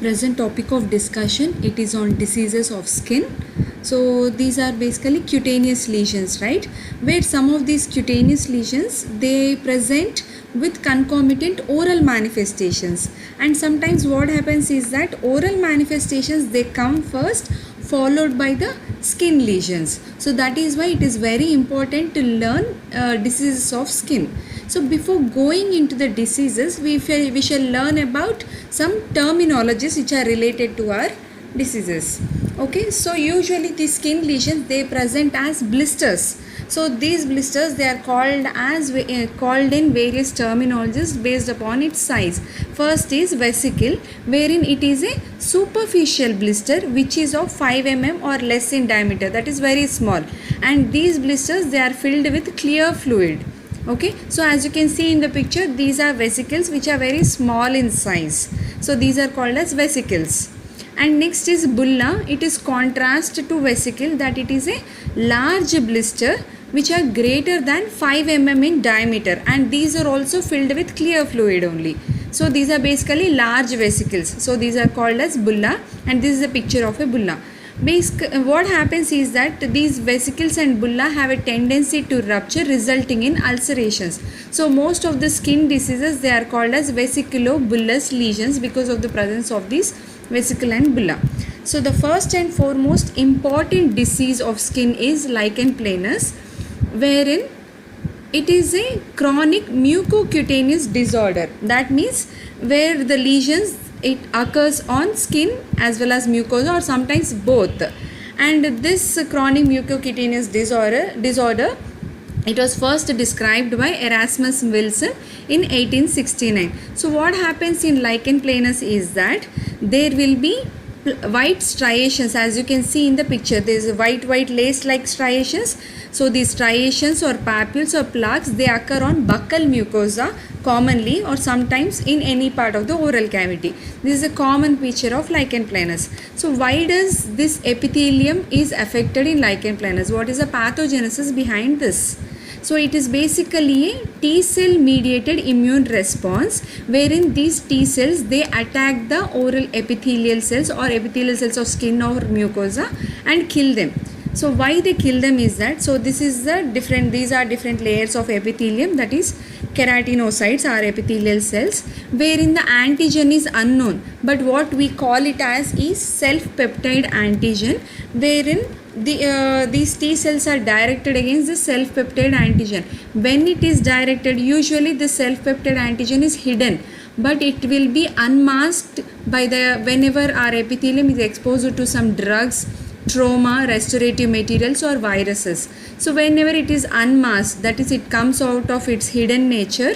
present topic of discussion, it is on diseases of skin. So these are basically cutaneous lesions, right, where some of these cutaneous lesions, they present with concomitant oral manifestations, and sometimes what happens is that oral manifestations, they come first, followed by the skin lesions. So that is why it is very important to learn diseases of skin. So before going into the diseases, we shall learn about some terminologies which are related to our diseases. Okay, so usually the skin lesions, they present as blisters. So these blisters, they are called as called in various terminologies based upon its size. First is vesicle, wherein it is a superficial blister which is of 5 mm or less in diameter, that is very small, and these blisters, they are filled with clear fluid. Okay, so as you can see in the picture, these are vesicles which are very small in size. So these are called as vesicles. And next is bulla. It is contrast to vesicle, that it is a large blister which are greater than 5 mm in diameter, and these are also filled with clear fluid only. So these are basically large vesicles. So these are called as bulla, and this is a picture of a bulla. What happens is that these vesicles and bulla have a tendency to rupture, resulting in ulcerations. So most of the skin diseases, they are called as vesiculobullous lesions because of the presence of these vesicle and bulla. So the first and foremost important disease of skin is lichen planus, wherein it is a chronic mucocutaneous disorder. That means where the lesions, it occurs on skin as well as mucosa, or sometimes both. And this chronic mucocutaneous disorder, it was first described by Erasmus Wilson in 1869. So what happens in lichen planus is that there will be white striations. As you can see in the picture, there is a white lace like striations. So these striations or papules or plaques, they occur on buccal mucosa commonly, or sometimes in any part of the oral cavity. This is a common feature of lichen planus. So why does this epithelium is affected in lichen planus? What is the pathogenesis behind this? So it is basically a T cell mediated immune response, wherein these T cells, they attack the oral epithelial cells or epithelial cells of skin or mucosa and kill them. So why they kill them is that, so this is these are different layers of epithelium, that is keratinocytes are epithelial cells, wherein the antigen is unknown, but what we call it as is self-peptide antigen, wherein these T cells are directed against the self-peptide antigen. When it is directed, usually the self-peptide antigen is hidden, but it will be unmasked by whenever our epithelium is exposed to some drugs, trauma, restorative materials or viruses. So whenever it is unmasked, that is, it comes out of its hidden nature,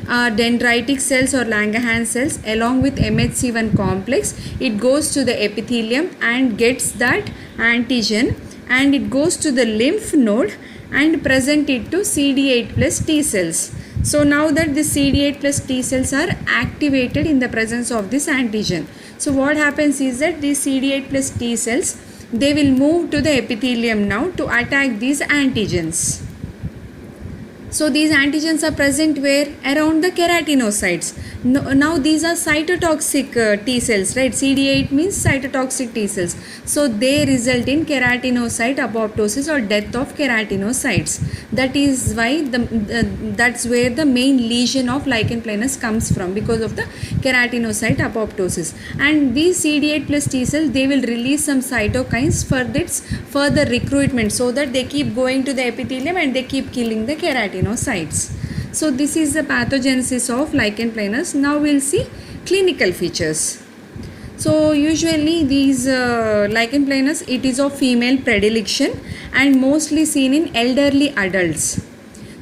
dendritic cells or Langerhans cells along with MHC1 complex, it goes to the epithelium and gets that antigen, and it goes to the lymph node and present it to CD8 plus T cells. So now that the CD8 plus T cells are activated in the presence of this antigen, so what happens is that these CD8 plus T cells, they will move to the epithelium now to attack these antigens. So these antigens are present where? Around the keratinocytes. Now these are cytotoxic T cells, right? CD8 means cytotoxic T cells. So they result in keratinocyte apoptosis or death of keratinocytes. That is why that's where the main lesion of lichen planus comes from, because of the keratinocyte apoptosis. And these CD8 plus T cells, they will release some cytokines for its further recruitment, so that they keep going to the epithelium and they keep killing the keratinocytes. So this is the pathogenesis of lichen planus. Now we'll see clinical features. So usually these lichen planus, it is of female predilection and mostly seen in elderly adults.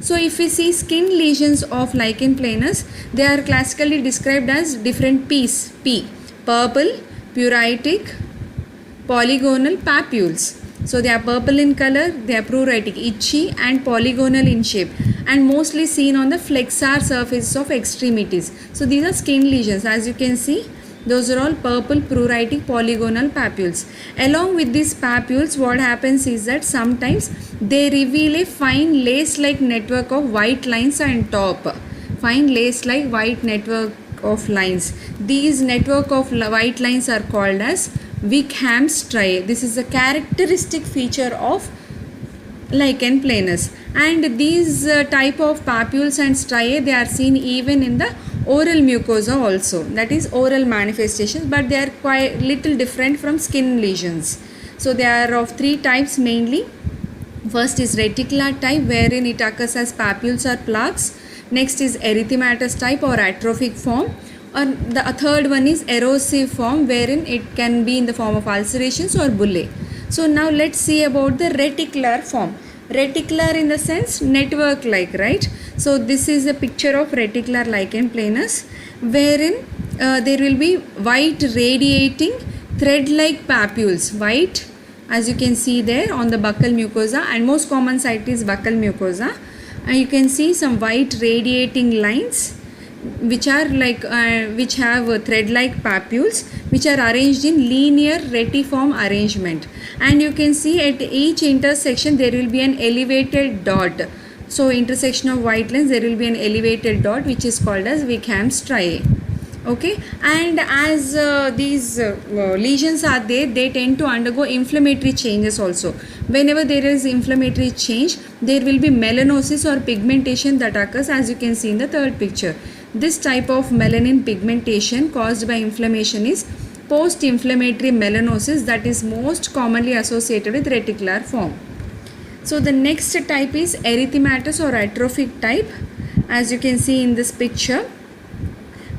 So if we see skin lesions of lichen planus, they are classically described as different P's: P, purple, pruritic, polygonal papules. So they are purple in color, they are pruritic, itchy and polygonal in shape, and mostly seen on the flexure surface of extremities. So these are skin lesions. As you can see, those are all purple, pruritic, polygonal papules. Along with these papules, what happens is that sometimes they reveal a fine lace-like network of white lines on top. Fine lace-like white network of lines. These network of white lines are called as Wickham's striae. This is a characteristic feature of lichen planus, and these type of papules and striae, they are seen even in the oral mucosa also, that is oral manifestations, but they are quite little different from skin lesions. So they are of three types mainly. First is reticular type, wherein it occurs as papules or plaques. Next is erythematous type or atrophic form, or the third one is erosive form, wherein it can be in the form of ulcerations or bullae. So now let's see about the reticular form. Reticular in the sense network like, right? So this is a picture of reticular lichen planus, wherein there will be white radiating thread like papules, white, as you can see there on the buccal mucosa, and most common site is buccal mucosa, and you can see some white radiating lines which are like which have thread like papules, which are arranged in linear retiform arrangement, and you can see at each intersection there will be an elevated dot. So intersection of white lines, there will be an elevated dot which is called as Wickham's striae. Okay, and as these lesions are there, they tend to undergo inflammatory changes also. Whenever there is inflammatory change, there will be melanosis or pigmentation that occurs, as you can see in the third picture. This type of melanin pigmentation caused by inflammation is post-inflammatory melanosis, that is most commonly associated with reticular form. So the next type is erythematous or atrophic type, as you can see in this picture,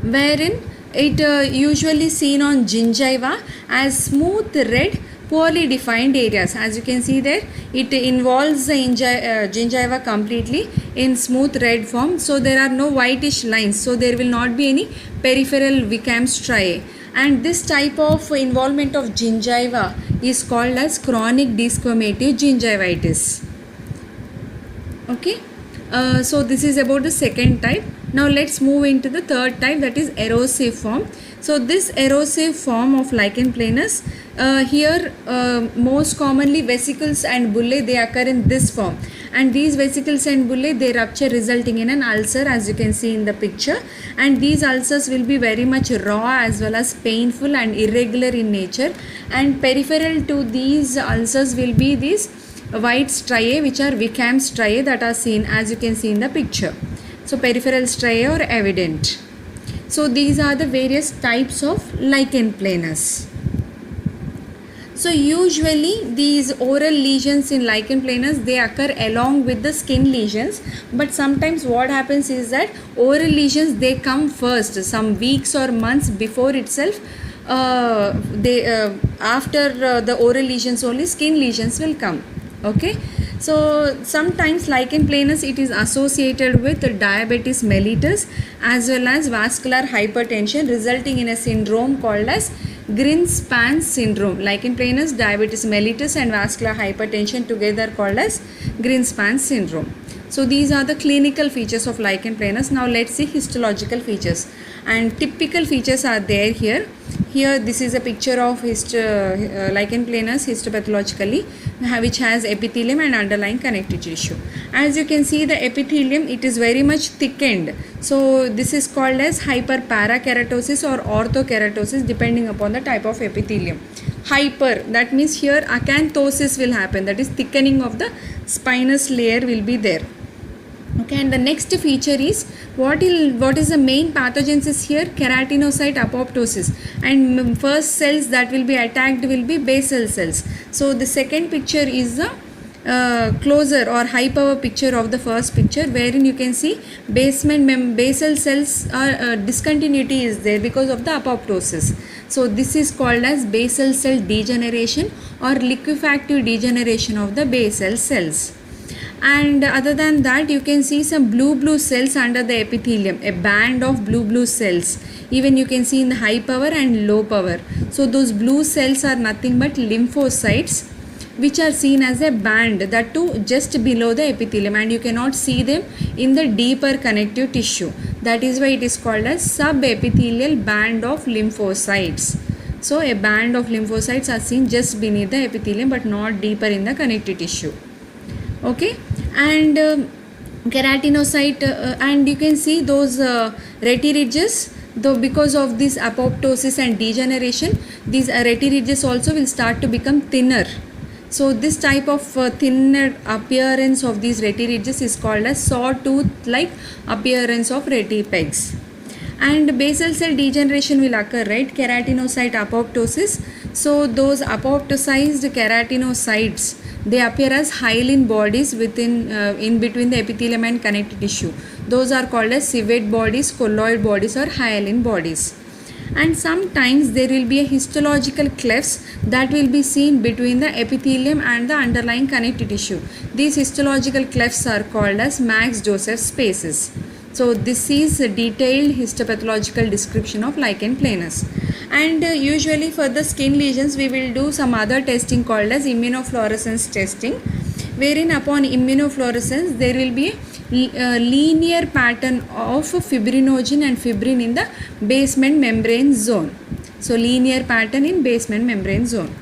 wherein it usually seen on gingiva as smooth red poorly defined areas. As you can see there, it involves the gingiva completely in smooth red form, so there are no whitish lines, so there will not be any peripheral Wickham's striae, and this type of involvement of gingiva is called as chronic desquamative gingivitis. Okay, so this is about the second type. Now let's move into the third type, that is erosive form. So this erosive form of lichen planus, here most commonly vesicles and bullae, they occur in this form, and these vesicles and bullae, they rupture resulting in an ulcer, as you can see in the picture, and these ulcers will be very much raw as well as painful and irregular in nature, and peripheral to these ulcers will be these white striae, which are Wickham's striae, that are seen as you can see in the picture. So peripheral striae are evident. So these are the various types of lichen planus. So usually these oral lesions in lichen planus, they occur along with the skin lesions, but sometimes what happens is that oral lesions, they come first some weeks or months before itself. After the oral lesions only skin lesions will come. Okay, so sometimes lichen planus, it is associated with diabetes mellitus as well as vascular hypertension, resulting in a syndrome called as Greenspan syndrome. Lichen planus, diabetes mellitus and vascular hypertension together called as Greenspan syndrome. So these are the clinical features of lichen planus. Now let's see histological features, and typical features are there here. Here this is a picture of lichen planus histopathologically, which has epithelium and underlying connective tissue. As you can see, the epithelium, it is very much thickened. So this is called as hyperparakeratosis or orthokeratosis, depending upon the type of epithelium. Hyper, that means here acanthosis will happen, that is thickening of the spinous layer will be there. Okay, and the next feature is what is the main pathogenesis here? Keratinocyte apoptosis, and first cells that will be attacked will be basal cells. So the second picture is the closer or high power picture of the first picture, wherein you can see basal cells are discontinuity is there because of the apoptosis. So this is called as basal cell degeneration or liquefactive degeneration of the basal cells. And other than that, you can see some blue cells under the epithelium, a band of blue cells. Even you can see in the high power and low power. So those blue cells are nothing but lymphocytes, which are seen as a band, that too just below the epithelium, and you cannot see them in the deeper connective tissue. That is why it is called as subepithelial band of lymphocytes. So a band of lymphocytes are seen just beneath the epithelium but not deeper in the connective tissue. Okay, and keratinocyte and you can see those retiridges, Though because of this apoptosis and degeneration, these reti ridges also will start to become thinner. So this type of thinner appearance of these reti ridges is called as sawtooth like appearance of reti pegs. And basal cell degeneration will occur, right? Keratinocyte apoptosis. So those apoptosized keratinocytes, they appear as hyaline bodies within in between the epithelium and connective tissue. Those are called as civate bodies, colloid bodies, or hyaline bodies. And sometimes there will be a histological clefts that will be seen between the epithelium and the underlying connective tissue. These histological clefts are called as Max-Joseph spaces. So this is a detailed histopathological description of lichen planus. And usually for the skin lesions we will do some other testing called as immunofluorescence testing, wherein upon immunofluorescence there will be a linear pattern of fibrinogen and fibrin in the basement membrane zone. So linear pattern in basement membrane zone.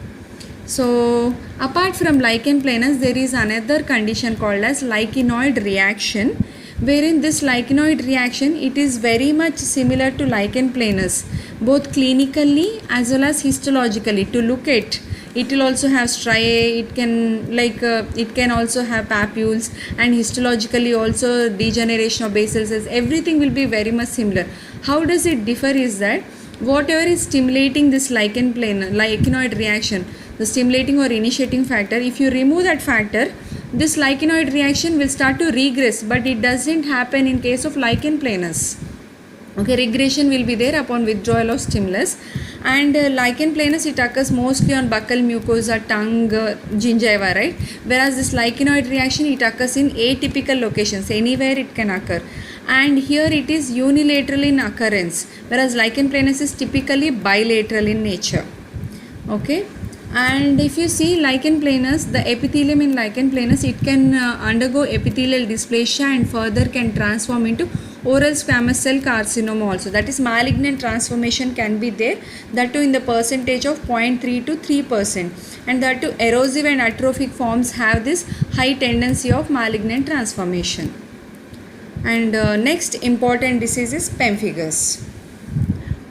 So apart from lichen planus, there is another condition called as lichenoid reaction, wherein this lichenoid reaction, it is very much similar to lichen planus, both clinically as well as histologically. To look at it will also have striae, it can also have papules, and histologically also degeneration of basal cells. Everything will be very much similar. How does it differ is that whatever is stimulating this lichenoid reaction, the stimulating or initiating factor, if you remove that factor, this lichenoid reaction will start to regress, but it doesn't happen in case of lichen planus. Okay, regression will be there upon withdrawal of stimulus. And lichen planus, it occurs mostly on buccal mucosa, tongue, gingiva, right? Whereas this lichenoid reaction, it occurs in atypical locations, anywhere it can occur. And here it is unilateral in occurrence, whereas lichen planus is typically bilateral in nature. Okay. And if you see lichen planus, the epithelium in lichen planus, it can undergo epithelial dysplasia and further can transform into oral squamous cell carcinoma also. That is, malignant transformation can be there, that too in the percentage of 0.3 to 3%. And that too erosive and atrophic forms have this high tendency of malignant transformation. And next important disease is pemphigus.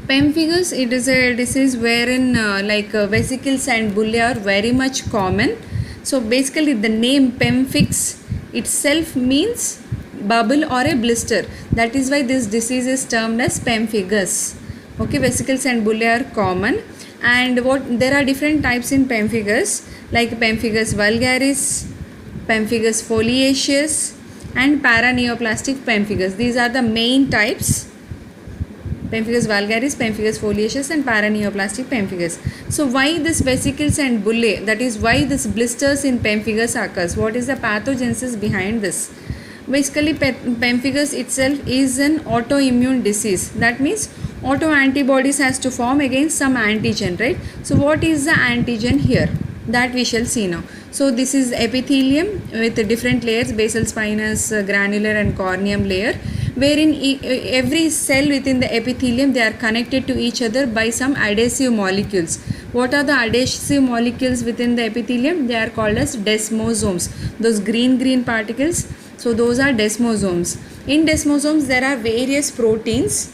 Pemphigus, it is a disease wherein vesicles and bullae are very much common. So basically the name pemphigus itself means bubble or a blister. That is why this disease is termed as pemphigus. Okay, vesicles and bullae are common. And there are different types in pemphigus, like pemphigus vulgaris, pemphigus foliaceus, and paraneoplastic pemphigus. These are the main types: pemphigus vulgaris, pemphigus foliaceus, and paraneoplastic pemphigus. So why this vesicles and bullae, that is why this blisters in pemphigus occurs? What is the pathogenesis behind this? Basically pemphigus itself is an autoimmune disease. That means autoantibodies has to form against some antigen, right? So what is the antigen here? That we shall see now. So this is epithelium with different layers: basal, spinous, granular, and corneum layer, wherein every cell within the epithelium, they are connected to each other by some adhesive molecules. What are the adhesive molecules within the epithelium? They are called as desmosomes. Those green particles, so those are desmosomes. In desmosomes there are various proteins,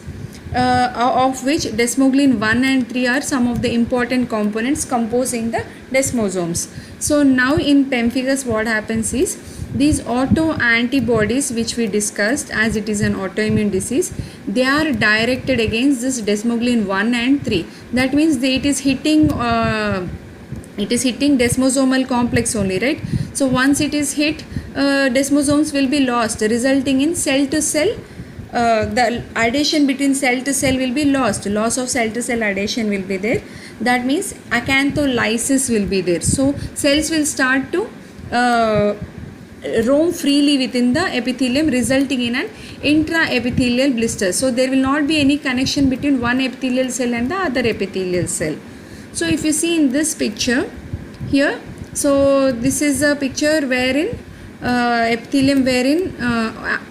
of which desmoglein 1 and 3 are some of the important components composing the desmosomes. So now in pemphigus what happens is, these autoantibodies which we discussed, as it is an autoimmune disease, they are directed against this desmoglein 1 and 3. That means it is hitting desmosomal complex only, right? So once it is hit, desmosomes will be lost, resulting in cell to cell, the adhesion between cell to cell will be lost. Loss of cell to cell adhesion will be there. That means acantholysis will be there. So cells will start to roam freely within the epithelium, resulting in an intraepithelial blister. So there will not be any connection between one epithelial cell and the other epithelial cell. So if you see in this picture here, so this is a picture wherein epithelium wherein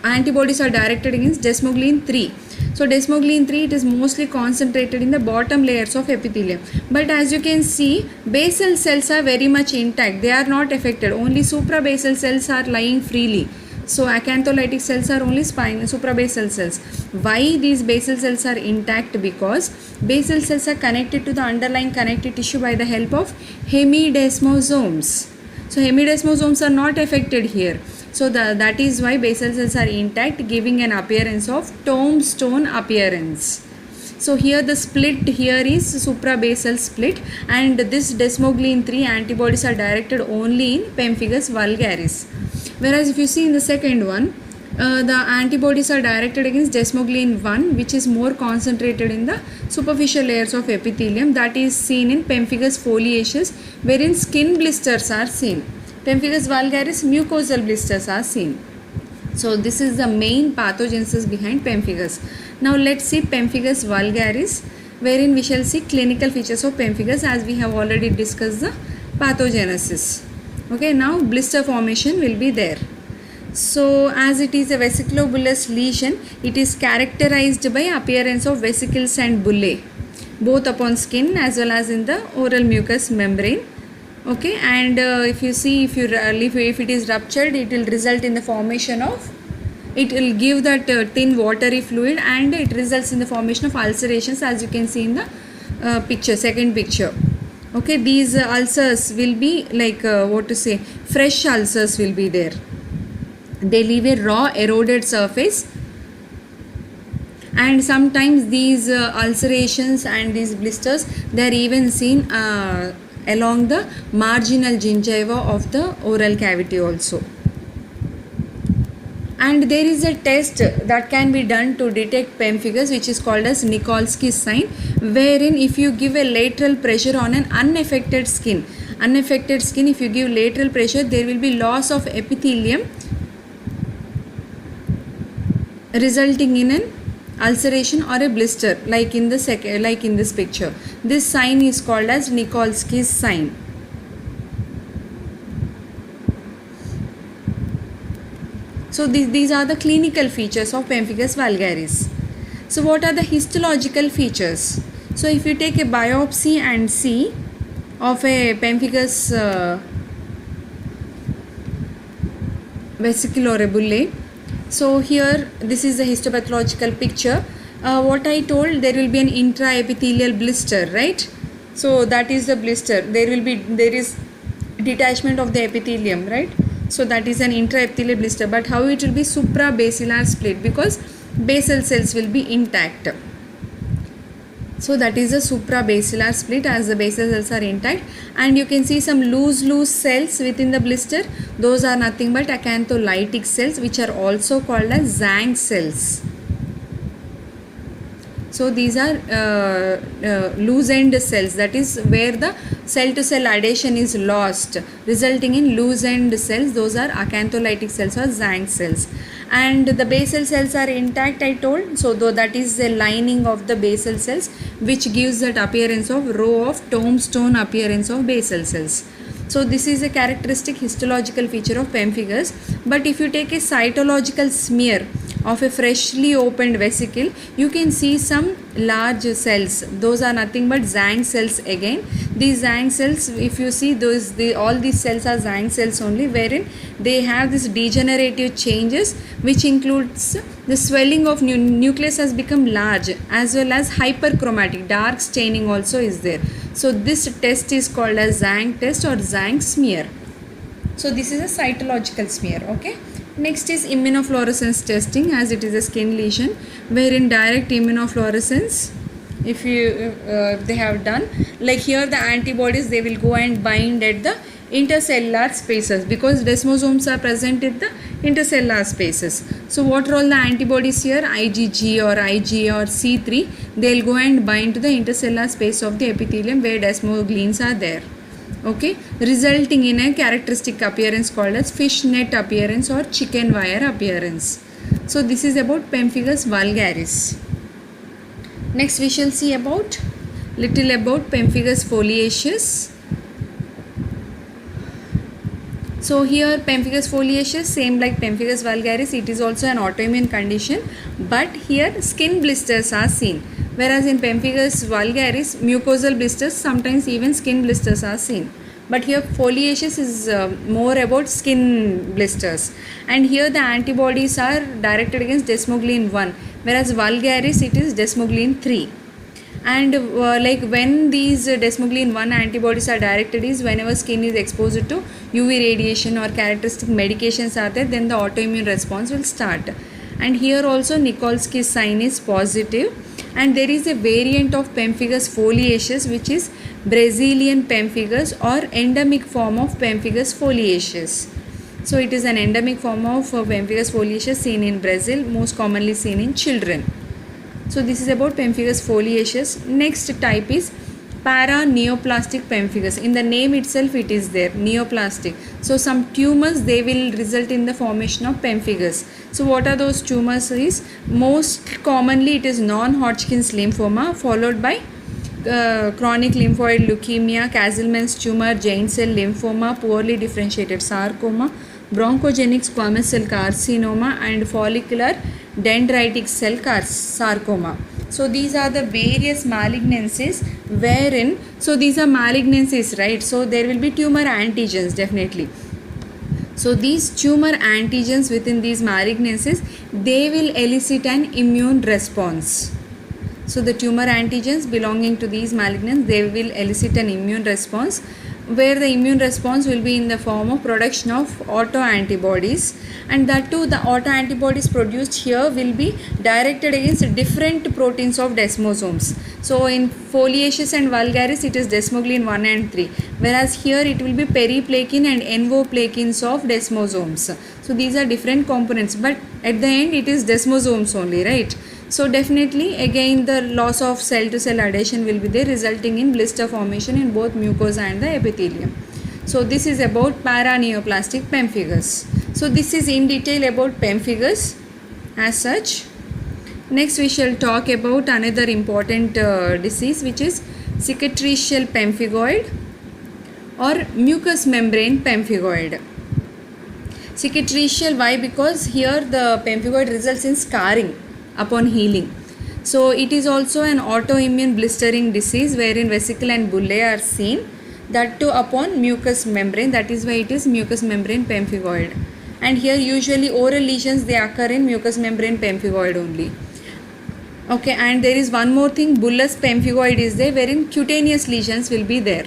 antibodies are directed against desmoglein 3. So desmoglein 3, it is mostly concentrated in the bottom layers of epithelium, but as you can see, basal cells are very much intact. They are not affected. Only suprabasal cells are lying freely. So acantholytic cells are only suprabasal cells. Why these basal cells are intact? Because basal cells are connected to the underlying connective tissue by the help of hemidesmosomes. So hemidesmosomes are not affected here. So that is why basal cells are intact, giving an appearance of tombstone appearance. So here the split here is suprabasal split, and this desmoglein 3 antibodies are directed only in pemphigus vulgaris. Whereas if you see in the second one, the antibodies are directed against desmoglein 1, which is more concentrated in the superficial layers of epithelium, that is seen in pemphigus foliaceus, wherein skin blisters are seen. Pemphigus vulgaris, mucosal blisters are seen. So this is the main pathogenesis behind pemphigus. Now let's see pemphigus vulgaris, wherein we shall see clinical features of pemphigus, as we have already discussed the pathogenesis. Okay, now blister formation will be there. So as it is a vesiculobullous lesion, it is characterized by appearance of vesicles and bullae, both upon skin as well as in the oral mucous membrane. Okay, and if you see, if it is ruptured, it will result in the formation of, it will give that thin watery fluid, and it results in the formation of ulcerations, as you can see in the picture, second picture. Okay, these ulcers will be like fresh ulcers will be there. They leave a raw eroded surface, and sometimes these ulcerations and these blisters, they are even seen along the marginal gingiva of the oral cavity also. And there is a test that can be done to detect pemphigus, which is called as Nikolsky's sign, wherein if you give a lateral pressure on an unaffected skin, if you give lateral pressure, there will be loss of epithelium, resulting in an ulceration or a blister, like in this picture. This sign is called as Nikolsky's sign. So these are the clinical features of pemphigus vulgaris. So what are the histological features? So if you take a biopsy and see of a pemphigus vesicle or a bullae, so here this is the histopathological picture. What I told, there will be an intraepithelial blister, right? So that is the blister. There is detachment of the epithelium, right? So that is an intraepithelial blister. But how it will be suprabasilar split, because basal cells will be intact. So that is a suprabasilar split, as the basal cells are intact, and you can see some loose cells within the blister. Those are nothing but acantholytic cells, which are also called as Zhang cells. So these are loose end cells, that is where the cell to cell adhesion is lost, resulting in loose end cells. Those are acantholytic cells or Zhang cells. And the basal cells are intact, I told. So though that is the lining of the basal cells, which gives that appearance of row of tombstone appearance of basal cells. So this is a characteristic histological feature of pemphigus. But if you take a cytological smear of a freshly opened vesicle, you can see some large cells. Those are nothing but Zhang cells again. These Zhang cells, if you see, all these cells are Zhang cells only, wherein they have this degenerative changes, which includes the swelling of nucleus has become large, as well as hyperchromatic, dark staining also is there. So this test is called as Zhang test or Zhang smear. So this is a cytological smear. Okay. Next is immunofluorescence testing, as it is a skin lesion, wherein direct immunofluorescence, if they have done, like here the antibodies, they will go and bind at the intercellular spaces, because desmosomes are present in the intercellular spaces. So what role the antibodies here, IgG or Ig or C3, they will go and bind to the intercellular space of the epithelium where desmogleins are there. Okay, resulting in a characteristic appearance called as fishnet appearance or chicken wire appearance. So this is about pemphigus vulgaris. Next we shall see about pemphigus foliaceus. So here pemphigus foliaceus, same like pemphigus vulgaris, it is also an autoimmune condition, but here skin blisters are seen. Whereas in pemphigus vulgaris, mucosal blisters, sometimes even skin blisters are seen. but here foliaceous is more about skin blisters, and here the antibodies are directed against desmoglein 1, whereas vulgaris it is desmoglein 3. And like when these desmoglein 1 antibodies are directed is whenever skin is exposed to UV radiation or characteristic medications are there, then the autoimmune response will start. And here also Nikolsky sign is positive, and there is a variant of pemphigus foliaceus which is Brazilian pemphigus or endemic form of pemphigus foliaceus. So it is an endemic form of pemphigus foliaceus seen in Brazil, most commonly seen in children. So this is about pemphigus foliaceus. Next type is paraneoplastic pemphigus. In the name itself it is there, neoplastic. So some tumors, they will result in the formation of pemphigus. So what are those tumors is, most commonly it is non-Hodgkin's lymphoma followed by chronic lymphoid leukemia, Castleman's tumor, giant cell lymphoma, poorly differentiated sarcoma, bronchogenic squamous cell carcinoma, and follicular dendritic cell sarcoma. So these are the various malignancies wherein, so these are malignancies, right? So there will be tumor antigens definitely. So these tumor antigens within these malignancies, they will elicit an immune response. So the tumor antigens belonging to these malignancies, they will elicit an immune response, where the immune response will be in the form of production of autoantibodies, and that too the autoantibodies produced here will be directed against different proteins of desmosomes. So in foliaceous and vulgaris it is desmoglein 1 and 3, whereas here it will be periplakin and envoplakins of desmosomes. So these are different components, but at the end it is desmosomes only, right? So definitely again the loss of cell to cell adhesion will be there, resulting in blister formation in both mucosa and the epithelium. So this is about paraneoplastic pemphigus. So this is in detail about pemphigus as such. Next we shall talk about another important disease, which is cicatricial pemphigoid or mucous membrane pemphigoid. Cicatricial, why? Because here the pemphigoid results in scarring upon healing. So it is also an autoimmune blistering disease wherein vesicle and bullae are seen, that too upon mucous membrane, that is why it is mucous membrane pemphigoid. And here usually oral lesions, they occur in mucous membrane pemphigoid only. Okay, and there is one more thing, bullous pemphigoid is there, wherein cutaneous lesions will be there.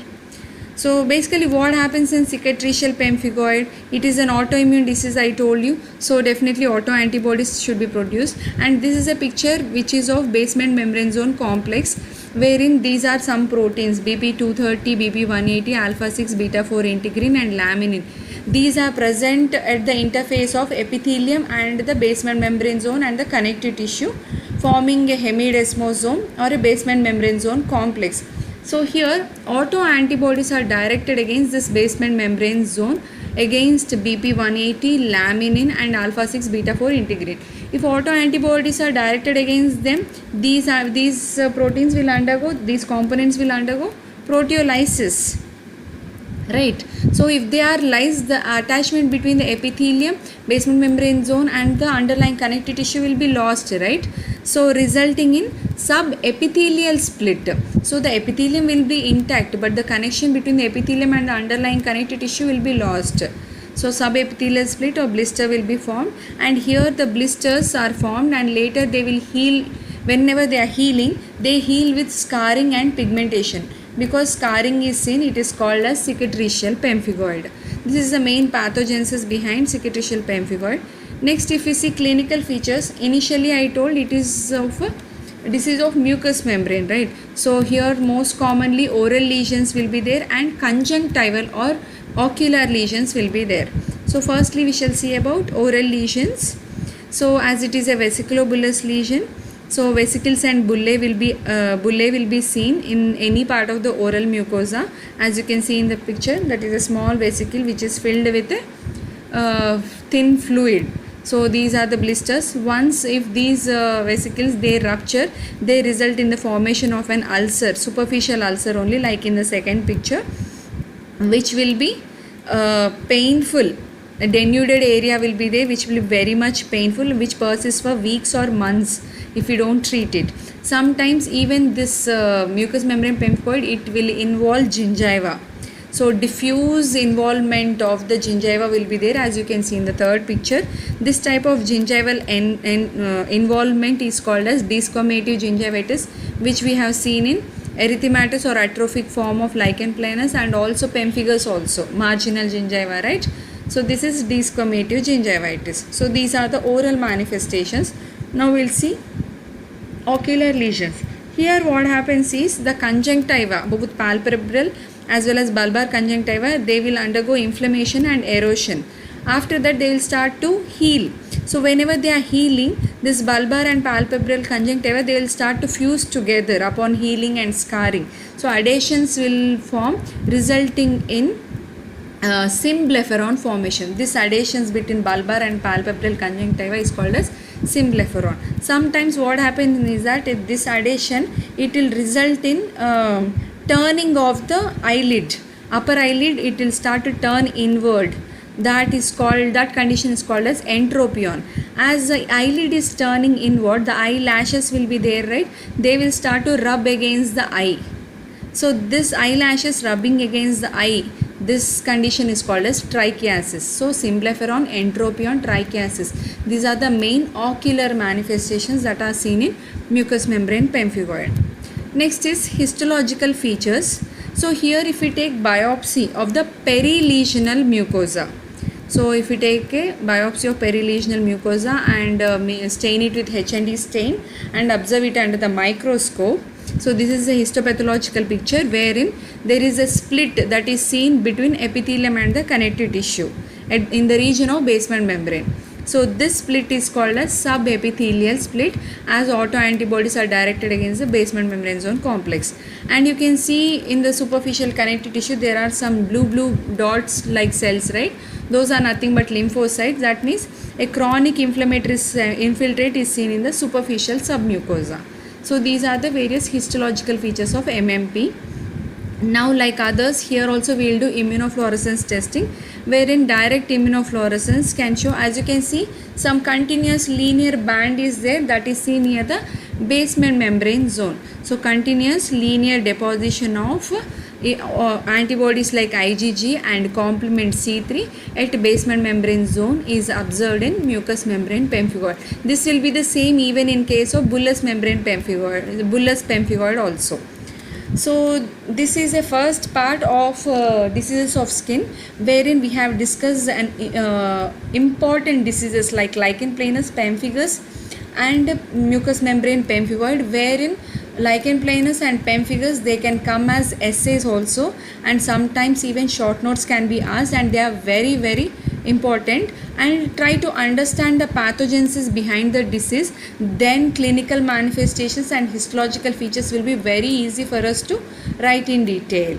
So basically what happens in cicatricial pemphigoid, it is an autoimmune disease, I told you. So definitely autoantibodies should be produced, and this is a picture which is of basement membrane zone complex, wherein these are some proteins BP230, BP180, alpha 6, beta 4 integrin and laminin. These are present at the interface of epithelium and the basement membrane zone and the connective tissue, forming a hemidesmosome or a basement membrane zone complex. So here autoantibodies are directed against this basement membrane zone against BP180, laminin and alpha 6 beta 4 integrin. If autoantibodies are directed against them, these proteins will undergo, these components will undergo proteolysis, right? So if they are lysed, the attachment between the epithelium, basement membrane zone and the underlying connective tissue will be lost, right? So resulting in subepithelial split. So the epithelium will be intact, but the connection between the epithelium and the underlying connective tissue will be lost. So subepithelial split or blister will be formed, and here the blisters are formed, and later they will heal. Whenever they are healing, they heal with scarring and pigmentation. Because scarring is seen, it is called as cicatricial pemphigoid. This is the main pathogenesis behind cicatricial pemphigoid. Next, if we see clinical features, initially I told it is of a disease of mucous membrane, right? So here most commonly oral lesions will be there and conjunctival or ocular lesions will be there. So firstly we shall see about oral lesions. So as it is a vesiculobullous lesion, so vesicles and bullae will be seen in any part of the oral mucosa. As you can see in the picture, that is a small vesicle which is filled with a thin fluid. So these are the blisters. Once if these vesicles they rupture, they result in the formation of an ulcer, superficial ulcer only, like in the second picture, which will be painful. A denuded area will be there which will be very much painful, which persists for weeks or months if you don't treat it. Sometimes even this mucous membrane pemphigoid, it will involve gingiva. So diffuse involvement of the gingiva will be there, as you can see in the third picture. This type of gingival involvement is called as desquamative gingivitis, which we have seen in erythematous or atrophic form of lichen planus, and also pemphigus also, marginal gingiva, right? So this is desquamative gingivitis. So these are the oral manifestations. Now we'll see ocular lesions. Here what happens is the conjunctiva, both palpebral as well as bulbar conjunctiva, they will undergo inflammation and erosion. After that they will start to heal. So whenever they are healing, this bulbar and palpebral conjunctiva, they will start to fuse together upon healing and scarring. So adhesions will form, resulting in symblepharon formation. This adhesions between bulbar and palpebral conjunctiva is called as symblepharon. Sometimes what happens is that this adhesion, it will result in turning of the eyelid, upper eyelid, it will start to turn inward. That condition is called as entropion. As the eyelid is turning inward, the eyelashes will be there, right? They will start to rub against the eye. So this eyelashes rubbing against the eye, this condition is called as trichiasis. So symblepharon, entropion, trichiasis, these are the main ocular manifestations that are seen in mucous membrane pemphigoid. Next is histological features. So here if we take biopsy of the perilesional mucosa, so if we take a biopsy of perilesional mucosa and stain it with H&E stain and observe it under the microscope, so this is a histopathological picture wherein there is a split that is seen between epithelium and the connective tissue in the region of basement membrane. So this split is called as subepithelial split, as autoantibodies are directed against the basement membrane zone complex. And you can see in the superficial connective tissue there are some blue dots like cells, right? Those are nothing but lymphocytes. That means a chronic inflammatory infiltrate is seen in the superficial submucosa. So these are the various histological features of MMP. Now, like others, here also we will do immunofluorescence testing, wherein direct immunofluorescence can show, as you can see, some continuous linear band is there that is seen near the basement membrane zone. So continuous linear deposition of antibodies like IgG and complement C3 at basement membrane zone is observed in mucous membrane pemphigoid. This will be the same even in case of bullous membrane pemphigoid, bullous pemphigoid also. So this is a first part of diseases of skin, wherein we have discussed important diseases like lichen planus, pemphigus and mucous membrane pemphigoid, wherein lichen planus and pemphigus, they can come as essays also, and sometimes even short notes can be asked, and they are very important. And try to understand the pathogenesis behind the disease, then clinical manifestations and histological features will be very easy for us to write in detail.